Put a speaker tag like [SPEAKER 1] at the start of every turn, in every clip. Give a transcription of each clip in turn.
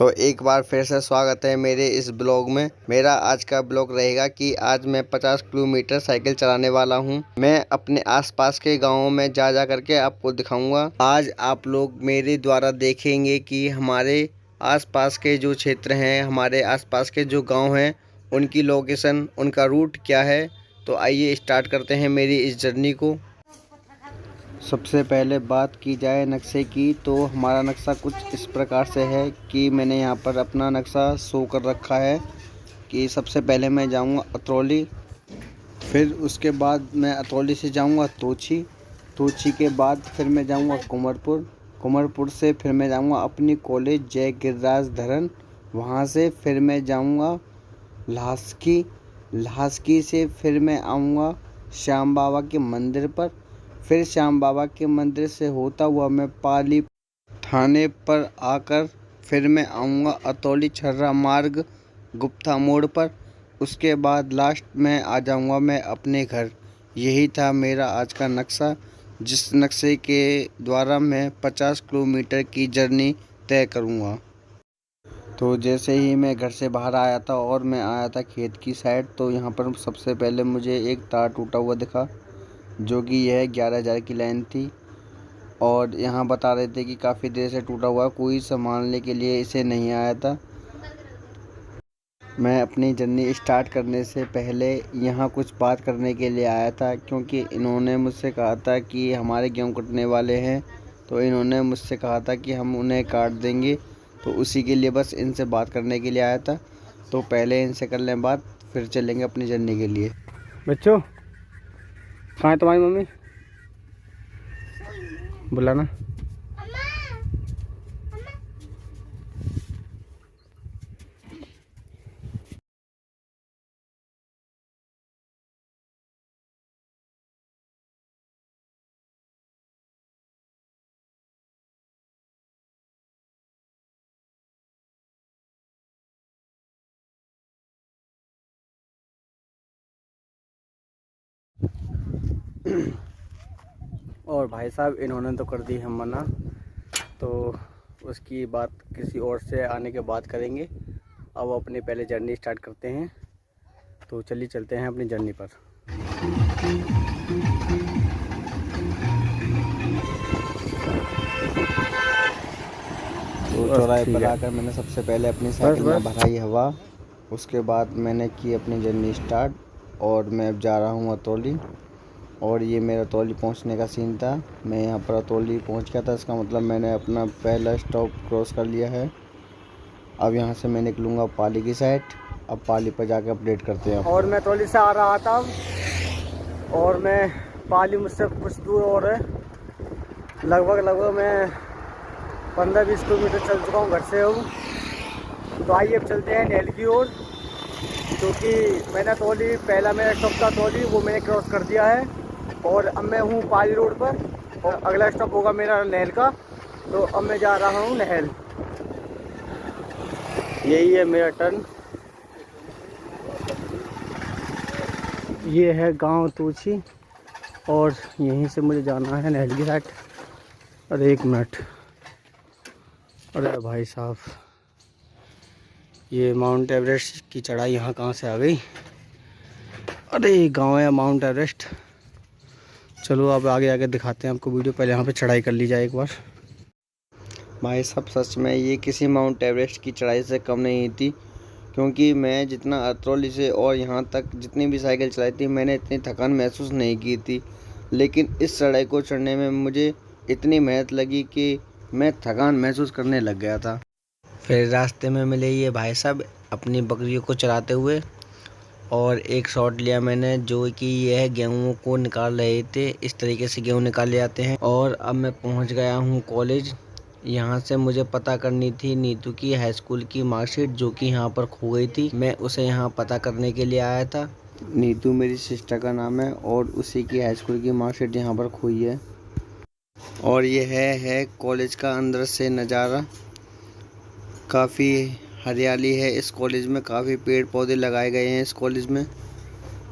[SPEAKER 1] तो एक बार फिर से स्वागत है मेरे इस ब्लॉग में। मेरा आज का ब्लॉग रहेगा कि आज मैं 50 किलोमीटर साइकिल चलाने वाला हूं। मैं अपने आसपास के गांवों में जा करके आपको दिखाऊंगा। आज आप लोग मेरे द्वारा देखेंगे कि हमारे आसपास के जो क्षेत्र हैं, हमारे आसपास के जो गाँव हैं, उनकी लोकेशन, उनका रूट क्या है। तो आइए स्टार्ट करते हैं मेरी इस जर्नी को। सबसे पहले बात की जाए नक्शे की, तो हमारा नक्शा कुछ इस प्रकार से है कि मैंने यहाँ पर अपना नक्शा शो कर रखा है कि सबसे पहले मैं जाऊँगा अतरौली, फिर उसके बाद मैं अतरौली से जाऊँगा तोची, तोची के बाद फिर मैं जाऊँगा कुंवरपुर, कुंवरपुर से फिर मैं जाऊँगा अपनी कॉलेज जय गिरिराज धरन, वहाँ से फिर मैं जाऊँगा लास्की, लास्की से फिर मैं आऊँगा श्याम बाबा के मंदिर पर, फिर श्याम बाबा के मंदिर से होता हुआ मैं पाली थाने पर आकर फिर मैं आऊँगा अतरौली छर्रा मार्ग गुप्ता मोड़ पर। उसके बाद लास्ट में आ जाऊँगा मैं अपने घर। यही था मेरा आज का नक्शा, जिस नक्शे के द्वारा मैं 50 किलोमीटर की जर्नी तय करूँगा। तो जैसे ही मैं घर से बाहर आया था और मैं आया था खेत की साइड, तो यहाँ पर सबसे पहले मुझे एक तार टूटा हुआ दिखा, जो कि यह 11,000 की लाइन थी। और यहाँ बता रहे थे कि काफ़ी देर से टूटा हुआ, कोई संभालने के लिए इसे नहीं आया था। मैं अपनी जर्नी स्टार्ट करने से पहले यहाँ कुछ बात करने के लिए आया था, क्योंकि इन्होंने मुझसे कहा था कि हमारे गेहूँ कटने वाले हैं, तो इन्होंने मुझसे कहा था कि हम उन्हें काट देंगे। तो उसी के लिए बस इनसे बात करने के लिए आया था। तो पहले इनसे कर लें बात, फिर चलेंगे अपनी जर्नी के लिए।
[SPEAKER 2] बच्चों, कहाँ है तुम्हारी मम्मी? बुलाना। और भाई साहब, इन्होंने तो कर दी है मना, तो उसकी बात किसी और से आने के बाद करेंगे। अब अपनी पहले जर्नी स्टार्ट करते हैं। तो चलिए चलते हैं अपनी जर्नी पर।
[SPEAKER 1] तो चौराहे पर आकर मैंने सबसे पहले अपनी साइकिल में भराई हवा, उसके बाद मैंने की अपनी जर्नी स्टार्ट। और मैं अब जा रहा हूँ अतरौली, और ये मेरा अतरौली पहुँचने का सीन था। मैं यहाँ पर अतरौली पहुँच गया था, इसका मतलब मैंने अपना पहला स्टॉप क्रॉस कर लिया है। अब यहाँ से मैं निकलूँगा पाली की साइड। अब पाली पर जाकर अपडेट करते हैं।
[SPEAKER 2] और मैं अतरौली से आ रहा था, और मैं पाली मुझसे कुछ दूर और है, लगभग मैं 15-20 किलोमीटर चल चुका हूँ घर से हूँ। तो आइए अब चलते हैं नहल की ओर, क्योंकि मैंने अतरौली, पहला मेरा स्टॉप था अतरौली, वो मैंने क्रॉस कर दिया है। और अब मैं हूँ पाली रोड पर, और अगला स्टॉप होगा मेरा नहल का। तो अब मैं जा रहा हूँ नहल। यही है मेरा टर्न। ये है गांव तूची, और यहीं से मुझे जाना है नहल की साइड। अरे एक मिनट, अरे भाई साहब, ये माउंट एवरेस्ट की चढ़ाई यहाँ कहाँ से आ गई? अरे गांव है माउंट एवरेस्ट। चलो अब आगे आगे दिखाते हैं आपको वीडियो, पहले यहाँ पे चढ़ाई कर ली जाए एक बार।
[SPEAKER 1] भाई सब सच में ये किसी माउंट एवरेस्ट की चढ़ाई से कम नहीं थी, क्योंकि मैं जितना अतरौली से और यहाँ तक जितनी भी साइकिल चलाई थी, मैंने इतनी थकान महसूस नहीं की थी। लेकिन इस चढ़ाई को चढ़ने में मुझे इतनी मेहनत लगी कि मैं थकान महसूस करने लग गया था। फिर रास्ते में मिले ये भाई साहब अपनी बकरियों को चराते हुए, और एक शॉट लिया मैंने, जो कि यह गेहूँ को निकाल रहे थे। इस तरीके से गेहूँ निकाले जाते हैं। और अब मैं पहुंच गया हूं कॉलेज। यहां से मुझे पता करनी थी नीतू की हाई स्कूल की मार्कशीट, जो कि यहां पर खो गई थी। मैं उसे यहां पता करने के लिए आया था। नीतू मेरी सिस्टर का नाम है, और उसी की हाई स्कूल की मार्कशीट यहाँ पर खोई है। और ये है कॉलेज का अंदर से नज़ारा। काफ़ी हरियाली है इस कॉलेज में, काफ़ी पेड़ पौधे लगाए गए हैं इस कॉलेज में।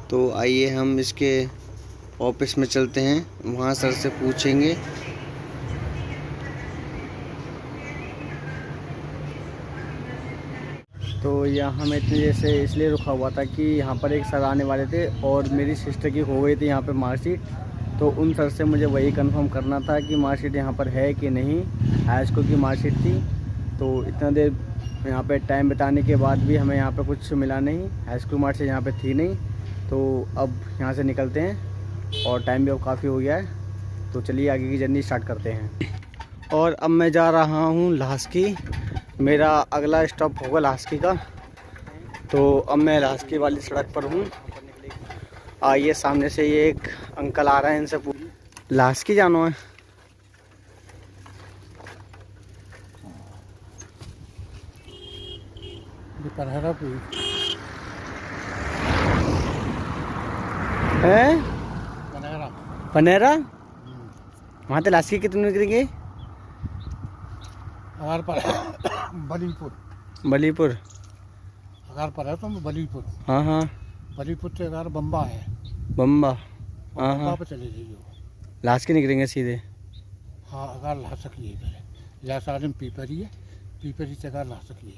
[SPEAKER 1] तो आइए हम इसके ऑफिस में चलते हैं, वहाँ सर से पूछेंगे।
[SPEAKER 2] तो यहाँ मैं इतनी देर से इसलिए रुका हुआ था कि यहाँ पर एक सर आने वाले थे और मेरी सिस्टर की हो गई थी यहाँ पे मार्कशीट। तो उन सर से मुझे वही कंफर्म करना था कि मार्कशीट यहाँ पर है कि नहीं। हाई स्कूल की मार्कशीट थी। तो इतना देर यहाँ पे टाइम बिताने के बाद भी हमें यहाँ पे कुछ मिला नहीं। हाई स्कूल मार्कशीट यहाँ पे थी नहीं। तो अब यहाँ से निकलते हैं और टाइम भी अब काफ़ी हो गया है। तो चलिए आगे की जर्नी स्टार्ट करते हैं। और अब मैं जा रहा हूँ लास्की। मेरा अगला स्टॉप होगा लास्की का। तो अब मैं लास्की वाली सड़क पर हूँ। आइए, सामने से ये एक अंकल आ रहे हैं, इनसे लास्की जानो है। हैं? पनेरा वहाँ तो लास्की कितने निकलेंगे?
[SPEAKER 3] अगर पर बलीपुर
[SPEAKER 2] बलीपुर
[SPEAKER 3] अगर पर है तो बलीपुर।
[SPEAKER 2] हाँ हाँ,
[SPEAKER 3] बलीपुर से अगर बम्बा है,
[SPEAKER 2] बम्बा। हाँ
[SPEAKER 3] बम्बा
[SPEAKER 2] हाँ,
[SPEAKER 3] पे चले जाइए।
[SPEAKER 2] लास्की निकलेंगे सीधे।
[SPEAKER 3] हाँ, अगर ला सकिए इधर या सालन पीपरी है, पीपरी से अगर ला सकिए।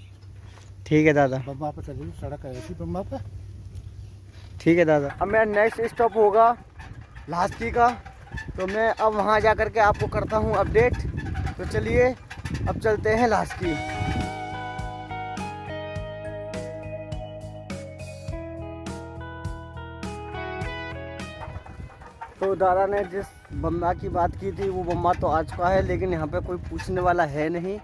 [SPEAKER 2] ठीक है दादा।
[SPEAKER 3] बम्बा पे चले जाइए, सड़क है ऐसी बम्बा पे।
[SPEAKER 2] ठीक है दादा। अब मेरा नेक्स्ट स्टॉप होगा लास्की का। तो मैं अब वहाँ जा कर के आपको करता हूँ अपडेट। तो चलिए अब चलते हैं लास्की। तो दादा ने जिस बम्बा की बात की थी वो बम्बा तो आ चुका है, लेकिन यहाँ पे कोई पूछने वाला है नहीं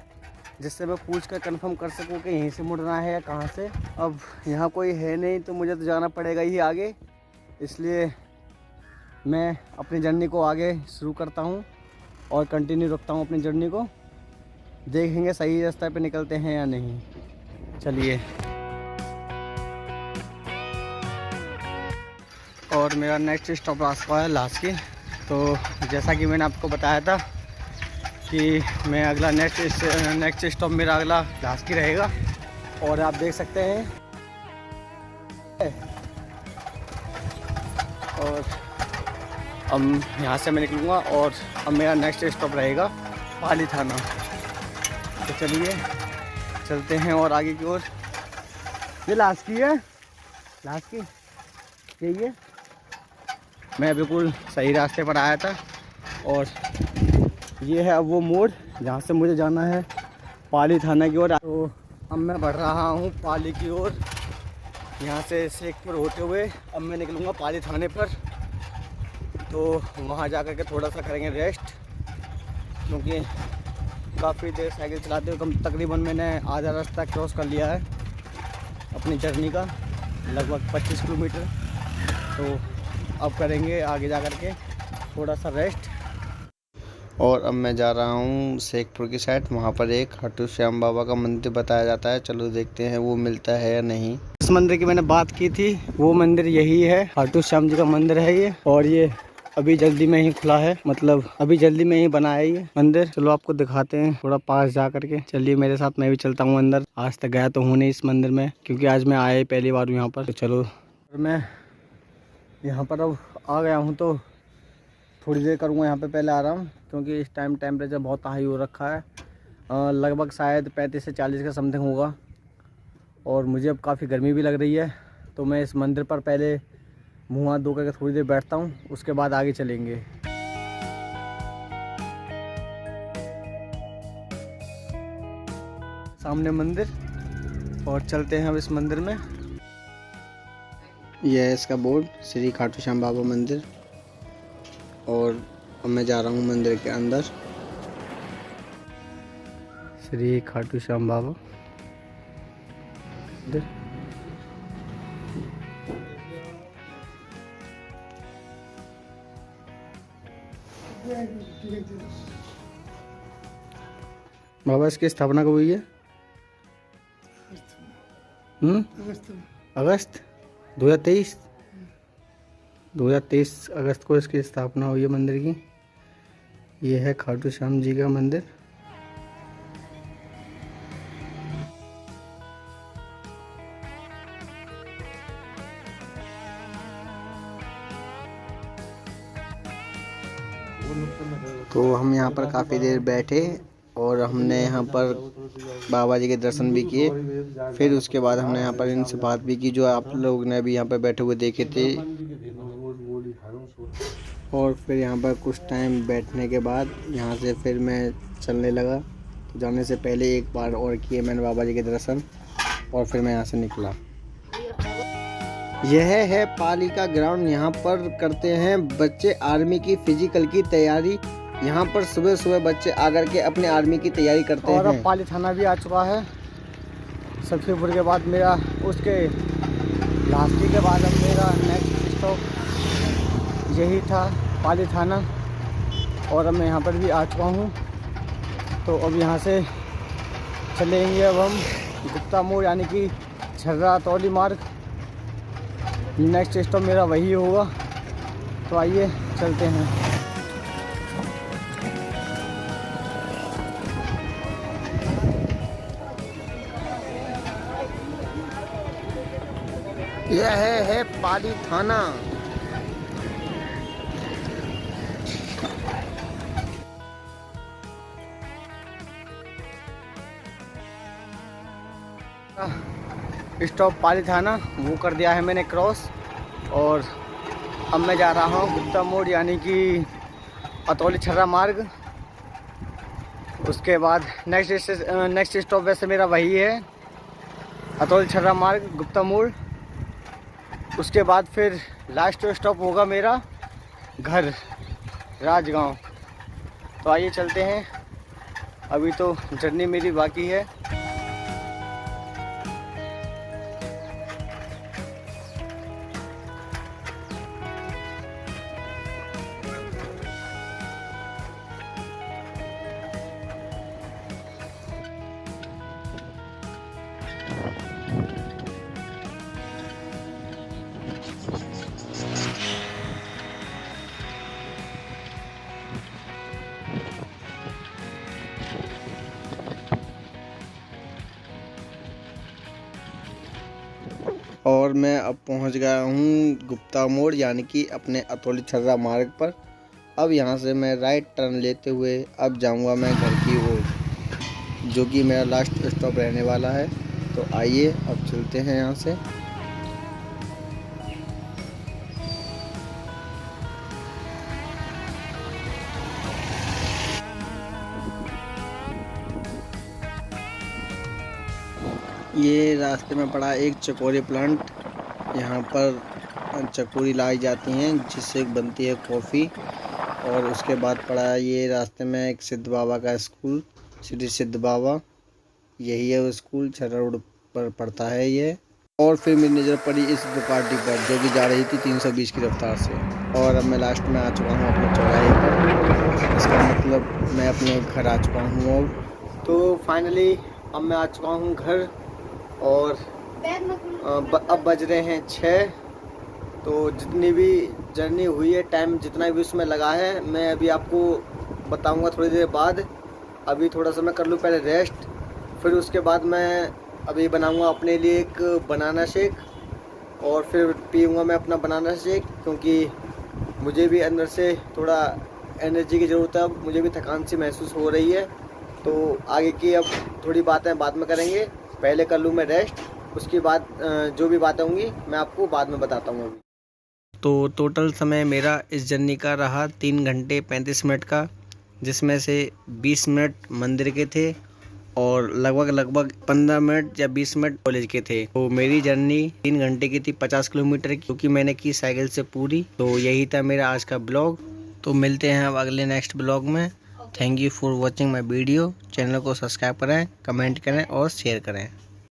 [SPEAKER 2] जिससे मैं पूछ कर कंफर्म कर सकूँ कि यहीं से मुड़ना है या कहाँ से। अब यहाँ कोई है नहीं तो मुझे तो जाना पड़ेगा ही आगे। इसलिए मैं अपनी जर्नी को आगे शुरू करता हूँ और कंटिन्यू रखता हूँ अपनी जर्नी को। देखेंगे सही रास्ते पे निकलते हैं या नहीं। चलिए। और मेरा नेक्स्ट स्टॉप रास्ता है लास्की। तो जैसा कि मैंने आपको बताया था कि मैं अगला नेक्स्ट स्टॉप मेरा अगला लास्की रहेगा। और आप देख सकते हैं। और अब यहाँ से मैं निकलूँगा और अब मेरा नेक्स्ट स्टॉप रहेगा पाली थाना। तो चलिए चलते हैं और आगे की ओर। ये लास्की है, लास्की यही है। मैं बिल्कुल सही रास्ते पर आया था और ये है अब वो मोड़ जहाँ से मुझे जाना है पाली थाना की ओर। तो अब मैं बढ़ रहा हूँ पाली की ओर। यहाँ से शेखपुर होते हुए अब मैं निकलूँगा पाली थाने पर। तो वहाँ जा कर के थोड़ा सा करेंगे रेस्ट, क्योंकि काफ़ी देर साइकिल चलाते हुए तकरीबन मैंने आधा रास्ता क्रॉस कर लिया है अपनी जर्नी का, लगभग 25 किलोमीटर। तो अब करेंगे आगे जा कर के थोड़ा सा रेस्ट।
[SPEAKER 1] और अब मैं जा रहा हूँ शेखपुर की साइड। वहाँ पर एक खाटू श्याम बाबा का मंदिर बताया जाता है। चलो देखते हैं वो मिलता है या नहीं।
[SPEAKER 2] इस मंदिर की मैंने बात की थी, वो मंदिर यही है, खाटू श्याम जी का मंदिर है ये। और ये अभी जल्दी में ही खुला है, मतलब अभी जल्दी में ही बना है ये मंदिर। चलो आपको दिखाते हैं थोड़ा पास जा करके। चलिए मेरे साथ, मैं भी चलता हूँ अंदर। आज तक गया तो हूँ नहीं इस मंदिर में, क्योंकि आज मैं आया ही पहली बार हूँ यहाँ पर। तो चलो मैं यहाँ पर अब आ गया हूँ तो थोड़ी देर करूँगा यहाँ पे पहले आराम, क्योंकि इस टाइम टेम्परेचर बहुत हाई हो रखा है। लगभग शायद 35 से 40 का समथिंग होगा। और मुझे अब काफ़ी गर्मी भी लग रही है। तो मैं इस मंदिर पर पहले मुँह हाथ धो करके थोड़ी देर बैठता हूँ, उसके बाद आगे चलेंगे। सामने मंदिर, और चलते हैं अब इस मंदिर में।
[SPEAKER 1] यह है इसका बोर्ड, श्री खाटू श्याम बाबा मंदिर। और अब मैं जा रहा हूँ मंदिर के अंदर।
[SPEAKER 2] श्री खाटू श्याम बाबा मंदिर। बाबा इसकी स्थापना कब हुई है? अगस्त 2023 अगस्त को इसकी स्थापना हुई है मंदिर की। ये है खाटू श्याम जी का मंदिर।
[SPEAKER 1] तो हम यहाँ पर काफ़ी देर बैठे और हमने यहाँ पर बाबा जी के दर्शन भी किए। फिर उसके बाद हमने यहाँ पर इनसे बात भी की, जो आप लोग ने अभी यहाँ पर बैठे हुए देखे थे। और फिर यहाँ पर कुछ टाइम बैठने के बाद यहाँ से फिर मैं चलने लगा। तो जाने से पहले एक बार और किए मैंने बाबा जी के दर्शन और फिर मैं यहाँ से निकला। यह है पाली का ग्राउंड। यहाँ पर करते हैं बच्चे आर्मी की फिजिकल की तैयारी। यहाँ पर सुबह सुबह बच्चे आकर के अपने आर्मी की तैयारी करते हैं।
[SPEAKER 2] और अब पाली थाना भी आ चुका है। सखीपुर के बाद मेरा उसके लास्टी के बाद अब मेरा नेक्स्ट स्टॉप यही था, पाली थाना। और अब मैं यहाँ पर भी आ चुका हूँ। तो अब यहाँ से चलेंगे अब हम गुप्ता मोड़ यानी कि छर्रा अतौली मार्ग। नेक्स्ट स्टॉप मेरा वही होगा। तो आइए चलते हैं।
[SPEAKER 1] यह है पाली थाना।
[SPEAKER 2] स्टॉप पाली थाना वो कर दिया है मैंने क्रॉस। और अब मैं जा रहा हूँ गुप्ता मोड़ यानी कि अतौली छर्रा मार्ग। उसके बाद नेक्स्ट स्टॉप वैसे मेरा वही है, अतौली छर्रा मार्ग गुप्ता मोड़। उसके बाद फिर लास्ट स्टॉप होगा मेरा घर राजगांव। तो आइए चलते हैं, अभी तो जर्नी मेरी बाकी है।
[SPEAKER 1] और मैं अब पहुंच गया हूं गुप्ता मोड़ यानी कि अपने अतौली छर्रा मार्ग पर। अब यहां से मैं राइट टर्न लेते हुए अब जाऊंगा मैं घर की ओर, जो कि मेरा लास्ट स्टॉप रहने वाला है। तो आइए अब चलते हैं यहां से। ये रास्ते में पड़ा एक चकोरी प्लांट। यहाँ पर चकोरी लाई जाती हैं जिससे बनती है कॉफ़ी। और उसके बाद पड़ा ये रास्ते में एक सिद्ध बाबा का स्कूल, श्री सिद्ध बाबा, यही है वो स्कूल, छर्रा रोड पर पड़ता है ये। और फिर मेरी नज़र पड़ी इस दुकाटी पर जो कि जा रही थी 320 की रफ्तार से। और अब मैं लास्ट में आ चुका हूँ अपने चौराहे पर। इसका मतलब मैं अपने घर आ चुका हूँ अब।
[SPEAKER 2] तो फाइनली अब मैं आ चुका हूँ घर। और अब बज रहे हैं 6। तो जितनी भी जर्नी हुई है, टाइम जितना भी उसमें लगा है, मैं अभी आपको बताऊंगा थोड़ी देर बाद। अभी थोड़ा सा मैं कर लूँ पहले रेस्ट, फिर उसके बाद मैं अभी बनाऊंगा अपने लिए एक बनाना शेक। और फिर पीऊँगा मैं अपना बनाना शेक, क्योंकि मुझे भी अंदर से थोड़ा एनर्जी की ज़रूरत है। अब मुझे भी थकान सी महसूस हो रही है। तो आगे की अब थोड़ी बातें बाद में करेंगे, पहले कर लूँ मैं रेस्ट। उसके बाद जो भी बातें होंगी मैं आपको बाद में बताता हूँ। अभी
[SPEAKER 1] तो टोटल समय मेरा इस जर्नी का रहा 3 घंटे 35 मिनट का, जिसमें से 20 मिनट मंदिर के थे और लगभग 15 मिनट या 20 मिनट कॉलेज के थे। तो मेरी जर्नी 3 घंटे की थी 50 किलोमीटर की, क्योंकि मैंने की साइकिल से पूरी। तो यही था मेरा आज का ब्लॉग। तो मिलते हैं अब अगले नेक्स्ट ब्लॉग में। Thank you for watching my video. Channel को सब्सक्राइब करें, कमेंट करें और शेयर करें।